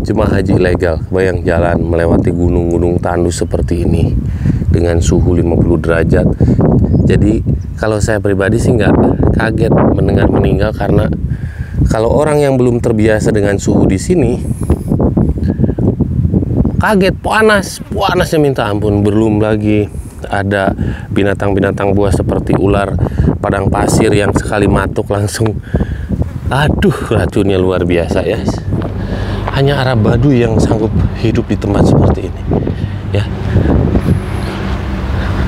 Jemaah haji ilegal, bayang jalan melewati gunung-gunung tandus seperti ini dengan suhu 50 derajat. Jadi kalau saya pribadi sih nggak kaget mendengar meninggal, karena kalau orang yang belum terbiasa dengan suhu di sini kaget, panasnya minta ampun. Belum lagi ada binatang-binatang buas seperti ular padang pasir yang sekali matuk langsung, aduh, racunnya luar biasa ya. Hanya Arab Baduy yang sanggup hidup di tempat seperti ini ya.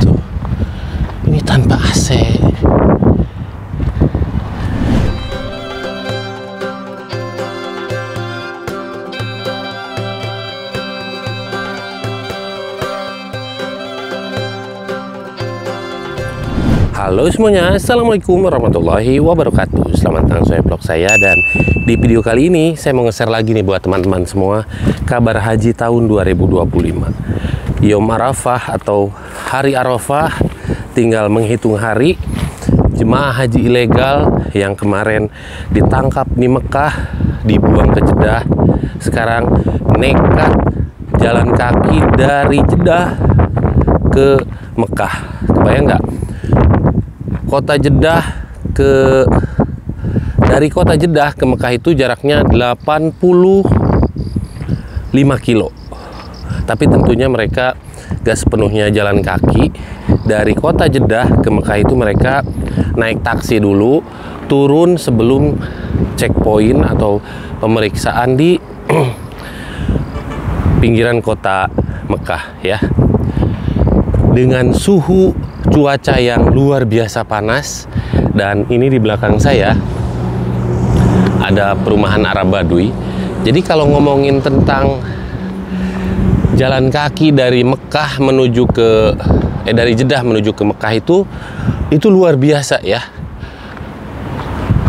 Tuh, ini tanpa AC. Halo semuanya, assalamualaikum warahmatullahi wabarakatuh. Selamat datang di vlog saya, dan di video kali ini saya mau nge-share lagi nih buat teman-teman semua kabar haji tahun 2025. Yom Arafah atau hari Arafah, tinggal menghitung hari. Jemaah haji ilegal yang kemarin ditangkap di Mekah, dibuang ke Jeddah, sekarang nekat jalan kaki dari Jeddah ke Mekah. Kebayang nggak? Dari kota Jeddah ke Mekah itu jaraknya 85 kilo. Tapi tentunya mereka gak sepenuhnya jalan kaki. Dari kota Jeddah ke Mekah itu mereka naik taksi dulu, turun sebelum checkpoint atau pemeriksaan di pinggiran kota Mekah ya. Dengan suhu cuaca yang luar biasa panas, dan ini di belakang saya ada perumahan Arab Baduy. Jadi kalau ngomongin tentang jalan kaki dari Mekah menuju ke dari Jeddah menuju ke Mekah itu luar biasa ya.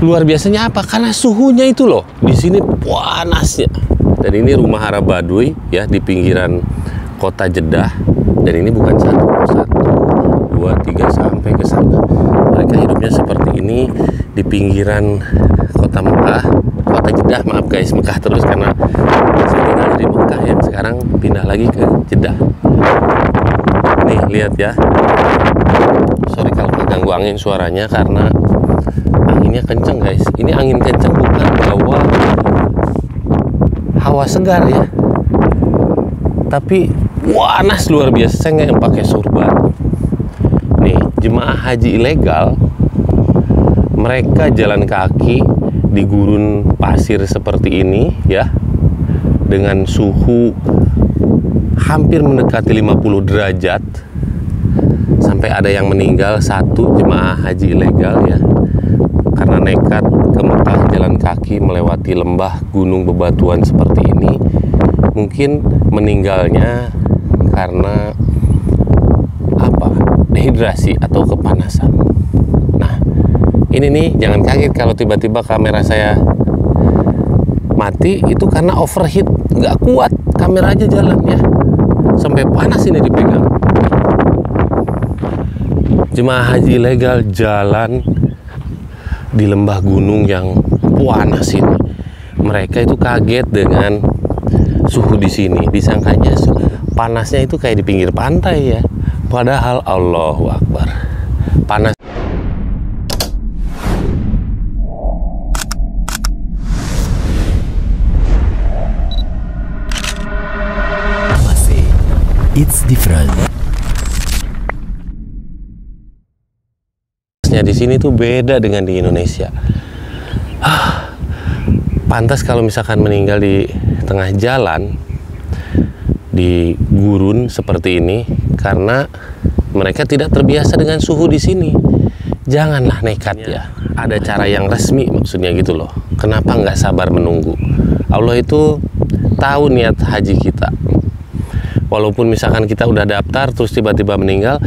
Luar biasanya apa? Karena suhunya itu loh. Di sini panasnya. Dan ini rumah Arab Baduy ya di pinggiran kota Jeddah. Dan ini bukan satu, dua, tiga sampai ke sana. Mereka hidupnya seperti ini di pinggiran kota Mekah, kota Jeddah, maaf guys, Mekah terus karena saya tinggal di Mekah yang sekarang pindah lagi ke Jeddah. Nih lihat ya. Sorry kalau keganggu angin suaranya karena anginnya kenceng guys. Ini angin kenceng bukan bawa hawa segar ya, tapi panas luar biasa. Saya nggak yang pakai surban. Nih, jemaah haji ilegal, mereka jalan kaki di gurun pasir seperti ini ya, dengan suhu hampir mendekati 50 derajat. Sampai ada yang meninggal, satu jemaah haji ilegal ya, karena nekat ke Mekah jalan kaki melewati lembah gunung bebatuan seperti ini. Mungkin meninggalnya karena apa? Dehidrasi atau kepanasan. Nah, ini nih jangan kaget kalau tiba-tiba kamera saya mati, itu karena overheat, nggak kuat kamera aja jalan ya, sampai panas ini dipegang. Jemaah haji ilegal jalan di lembah gunung yang panas ini. Mereka itu kaget dengan suhu di sini, disangkanya panasnya itu kayak di pinggir pantai ya, padahal Allahu Akbar, panas. Masih, it's different. Di sini tuh beda dengan di Indonesia. Pantas kalau misalkan meninggal di tengah jalan di gurun seperti ini, karena mereka tidak terbiasa dengan suhu di sini. Janganlah nekat ya. Ada cara yang resmi maksudnya gitu loh. Kenapa nggak sabar menunggu? Allah itu tahu niat haji kita. Walaupun misalkan kita udah daftar terus tiba-tiba meninggal,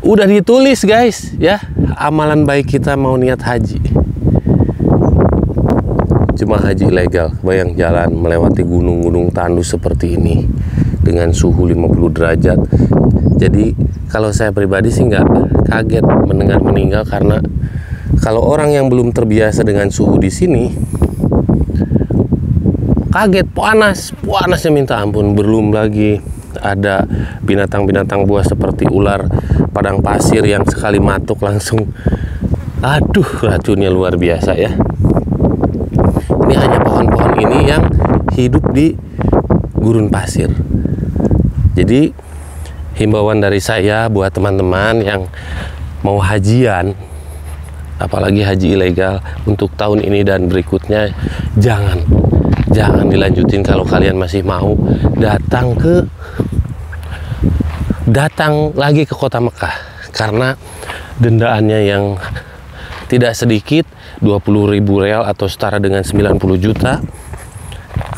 udah ditulis guys ya, amalan baik kita mau niat haji. Jemaah haji ilegal, bayang jalan melewati gunung-gunung tandus seperti ini dengan suhu 50 derajat. Jadi kalau saya pribadi sih nggak kaget mendengar meninggal, karena kalau orang yang belum terbiasa dengan suhu di sini Kaget, panasnya minta ampun. Belum lagi ada binatang-binatang buas seperti ular padang pasir yang sekali matuk langsung, aduh, racunnya luar biasa ya. Ini hanya pohon-pohon ini yang hidup di gurun pasir. Jadi himbauan dari saya buat teman-teman yang mau hajian, apalagi haji ilegal untuk tahun ini dan berikutnya, jangan dilanjutin. Kalau kalian masih mau datang lagi ke kota Mekah, karena dendaannya yang tidak sedikit, 20.000 real atau setara dengan 90 juta.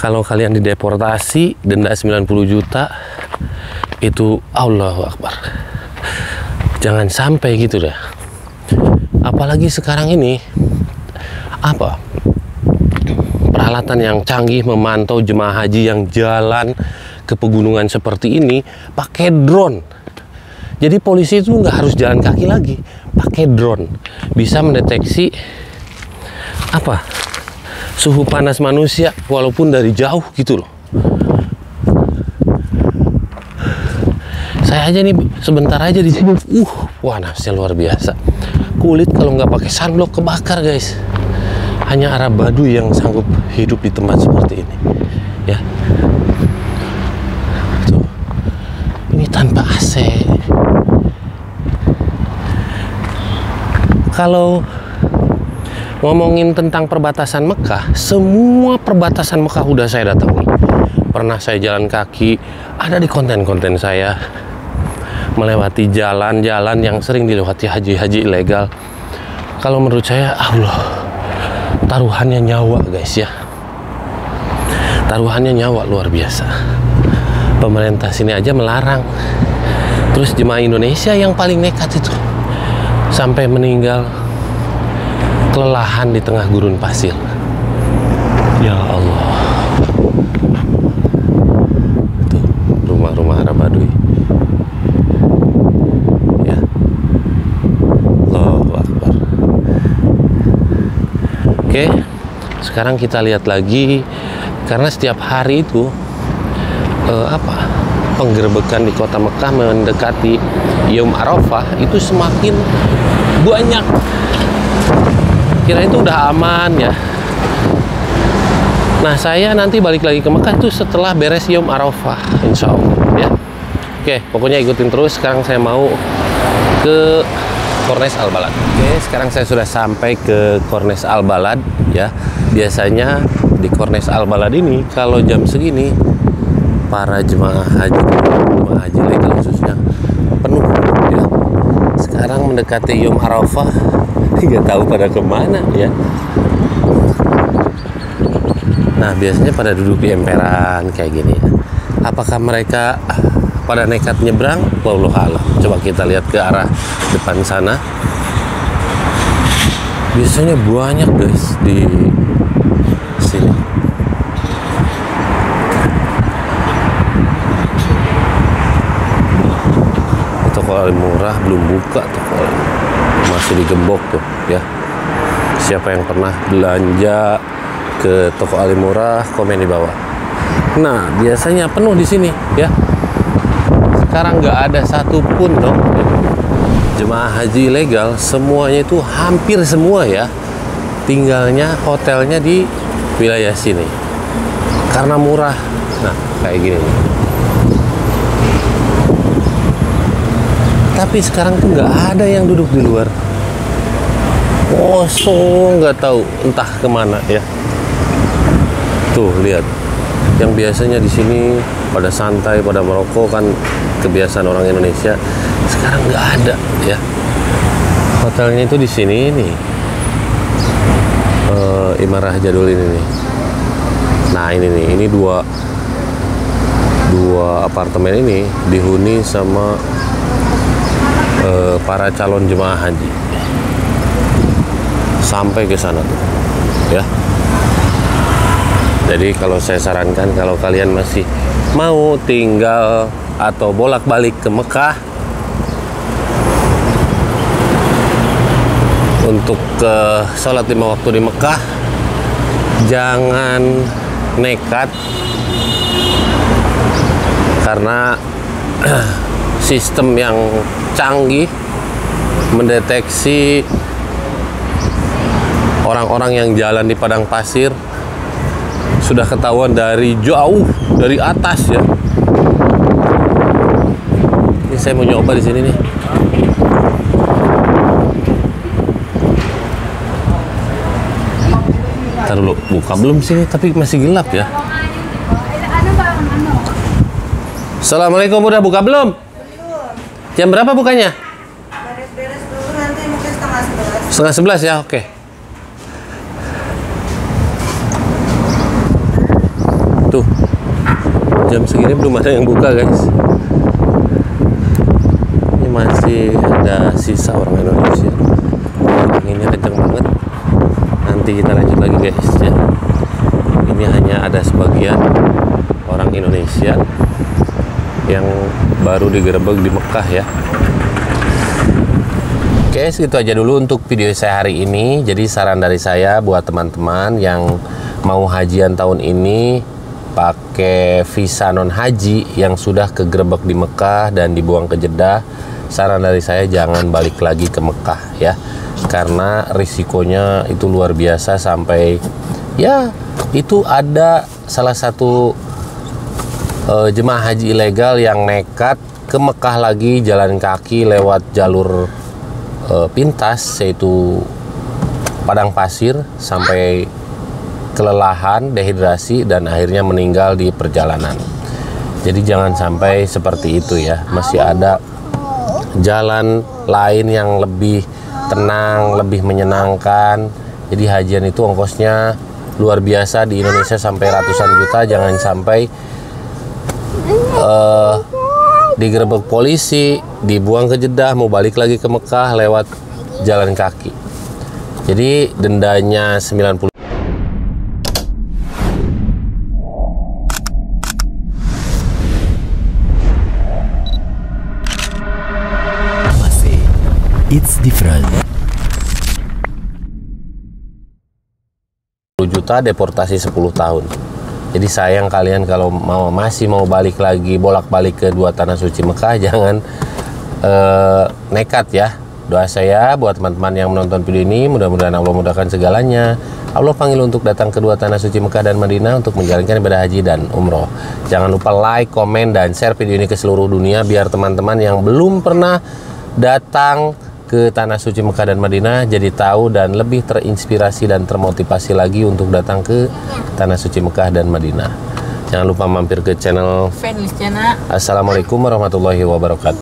Kalau kalian dideportasi, denda 90 juta itu Allahu Akbar. Jangan sampai gitu dah. Apalagi sekarang ini peralatan yang canggih memantau jemaah haji yang jalan ke pegunungan seperti ini pakai drone. Jadi polisi itu nggak harus jalan kaki lagi, pakai drone bisa mendeteksi suhu panas manusia walaupun dari jauh gitu loh. Saya aja nih sebentar aja di sini, panasnya luar biasa. Kulit kalau nggak pakai sunblock kebakar guys. Hanya Arab Baduy yang sanggup hidup di tempat seperti ini, ya. Tuh, ini tanpa AC. Kalau ngomongin tentang perbatasan Mekah, semua perbatasan Mekah udah saya datangi. Pernah saya jalan kaki, ada di konten-konten saya, melewati jalan-jalan yang sering dilewati haji-haji ilegal. Kalau menurut saya, taruhannya nyawa guys ya. Taruhannya nyawa luar biasa. Pemerintah sini aja melarang. Terus jemaah Indonesia yang paling nekat itu, sampai meninggal kelelahan di tengah gurun pasir. Ya Allah. Tuh, rumah-rumah Arab Baduy. Ya. Allahu Akbar. Oke, sekarang kita lihat lagi, karena setiap hari itu penggerebekan di kota Mekah mendekati Yaum Arafah itu semakin banyak. Kira itu udah aman ya. Nah, saya nanti balik lagi ke Mekah itu setelah beres Yaum Arafah, insya Allah ya. Oke, pokoknya ikutin terus. Sekarang saya mau ke Kornes Al Balad. Oke, sekarang saya sudah sampai ke Kornes Al Balad ya. Biasanya di Kornes Al Balad ini kalau jam segini para jemaah haji legal khususnya penuh ya. Sekarang mendekati Yaum Arafah, nggak tahu pada kemana ya. Nah, biasanya pada duduk di emperan kayak gini ya. Apakah mereka pada nekat nyebrang? Wallahu a'lam. Coba kita lihat ke arah depan sana. Biasanya banyak guys di sini. Toko Al-Murah belum buka, toko masih digembok tuh ya. Siapa yang pernah belanja ke toko Al-Murah, komen di bawah. Nah, biasanya penuh di sini ya. Sekarang nggak ada satupun dong jemaah haji ilegal, semuanya itu hampir semua ya tinggalnya hotelnya di wilayah sini karena murah. Nah, kayak gini nih. Tapi sekarang tuh nggak ada yang duduk di luar, kosong, nggak tahu entah kemana ya. Tuh lihat, yang biasanya di sini pada santai, pada merokok kan kebiasaan orang Indonesia, sekarang nggak ada ya. Hotelnya itu di sini nih, Imarah Jadul ini nih. Nah ini nih, ini dua apartemen ini dihuni sama para calon jemaah haji sampai ke sana tuh ya. Jadi kalau saya sarankan, kalau kalian masih mau tinggal atau bolak-balik ke Mekah untuk sholat 5 waktu di Mekah, jangan nekat karena sistem yang canggih mendeteksi orang-orang yang jalan di padang pasir sudah ketahuan dari jauh, dari atas ya. Ini saya mau nyoba di sini nih. Ntar dulu, buka belum sini, tapi masih gelap ya. Assalamualaikum, udah buka belum? Jam berapa bukanya? Beres-beres dulu, nanti mungkin setengah 11. Setengah 11 ya, oke. Tuh, jam segini belum ada yang buka guys. Ini masih ada sisa orang Indonesia. Anginnya kenceng banget. Nanti kita lanjut lagi guys ya. Ini hanya ada sebagian orang Indonesia yang baru digerebek di Mekah ya. Oke, segitu aja dulu untuk video saya hari ini. Jadi saran dari saya buat teman-teman yang mau hajian tahun ini pakai visa non haji yang sudah kegerebek di Mekah dan dibuang ke Jeddah, saran dari saya jangan balik lagi ke Mekah ya, karena risikonya itu luar biasa. Sampai ya itu ada salah satu jemaah haji ilegal yang nekat ke Mekah lagi jalan kaki lewat jalur pintas, yaitu padang pasir, sampai kelelahan, dehidrasi, dan akhirnya meninggal di perjalanan. Jadi jangan sampai seperti itu ya. Masih ada jalan lain yang lebih tenang, lebih menyenangkan. Jadi hajian itu ongkosnya luar biasa di Indonesia sampai ratusan juta. Jangan sampai digerebek polisi, dibuang ke Jeddah, mau balik lagi ke Mekah lewat jalan kaki. Jadi dendanya 90. It's different. 10 juta deportasi 10 tahun. Jadi sayang kalian kalau masih mau balik lagi bolak-balik ke dua tanah suci Mekah, jangan nekat ya. Doa saya buat teman-teman yang menonton video ini, mudah-mudahan Allah mudahkan segalanya. Allah panggil untuk datang ke dua tanah suci Mekah dan Madinah untuk menjalankan ibadah haji dan umroh. Jangan lupa like, komen, dan share video ini ke seluruh dunia biar teman-teman yang belum pernah datang ke tanah suci Mekah dan Madinah jadi tahu dan lebih terinspirasi dan termotivasi lagi untuk datang ke tanah suci Mekah dan Madinah. Jangan lupa mampir ke channel Fan channel. Assalamualaikum warahmatullahi wabarakatuh.